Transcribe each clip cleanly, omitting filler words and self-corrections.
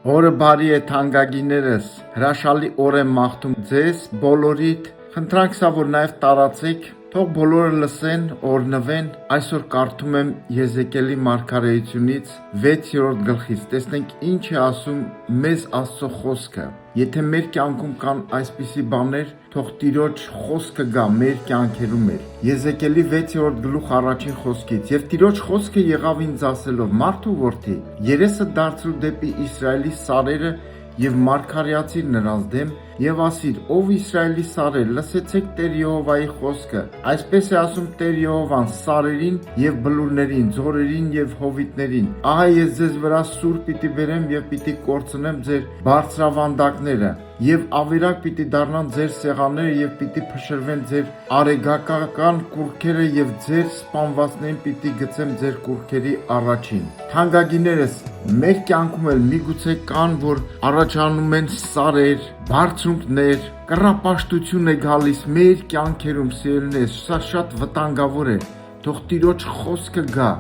Օրը բարի է թանկագիներս, հրաշալի օր եմ մաղթում ձեզ բոլորիդ, խնդրանք սա որ նաև տարածեք, թող բոլորը լսեն, օրհնվեն, այսօր կարդում եմ Եզեկիելի մարգարեությունից 6-րդ գլխից, տեսնենք ինչ է ասում մեզ Աստծո խոսքը, եթե մեր կյանքում կան այսպիսի բաներ, թող Տիրոջ խոսքը գա մեր կյանքերում էր, Եզեկիելի 6-րդ գլուխ առաջին խոսքից, և Տիրոջ խոսքը եղավ ինձ ասելով, մարդու որդի, երեսը դարձրու դեպի Իսրայելի սարերը և մարգարեացիր նրանց դեմ և ասիր, ով Իսրայելի սարեր, լսեցեք Տեր Եհովայի խոսքը, այսպես է ասում Տեր Եհովան սարերին և բլուրներին, ձորերին և հովիտներին, ահա ես ձեզ վրա սուր պիտի բերեմ և պիտի կորցնեմ ձեր բարձրավանդակները և ավերակ պիտի դառնան ձեր սեղանները և պիտի փշրվեն ձեր արեգակական կուռքերը և ձեր սպանվածներին պիտի գցեմ ձեր կուռքերի առաջին։ Թանկագիներս, մեր կյանքում էլ միգուցե կան, որ առաջանում են սարեր, բարձունքներ, կռապաշտություն է գալիս մեր կյանքերում, սիրելիներս, սա շատ վտանգավոր է, թող Տիրոջ խոսքը գա,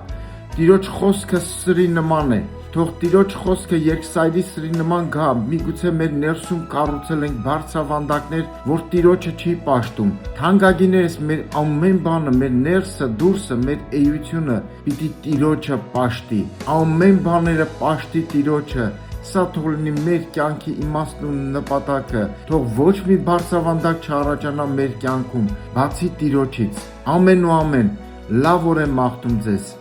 Տիրոջ խոսքը սրի նման է, թող Տիրոջ խոսքը երկսայրի սրի նման գա, միգուցե մեր ներսում կառուցել ենք բարձրավանդակներ, որ Տիրոջը չի պաշտում, թանկագիներս, մեր ամեն բանը, մեր ներսը, դուրսը, մեր էությունը պիտի Տիրոջը պաշտի, ամեն բաները պաշտի Տիրոջը, սա թող լինի մեր կյանքի իմաստն ու նպատակը, թող ոչ մի բարձրավանդակ չառաջանա մեր կյանքում, բացի Տիրոջից, ամեն ու ամեն, լավ օր եմ մաղթում ձեզ։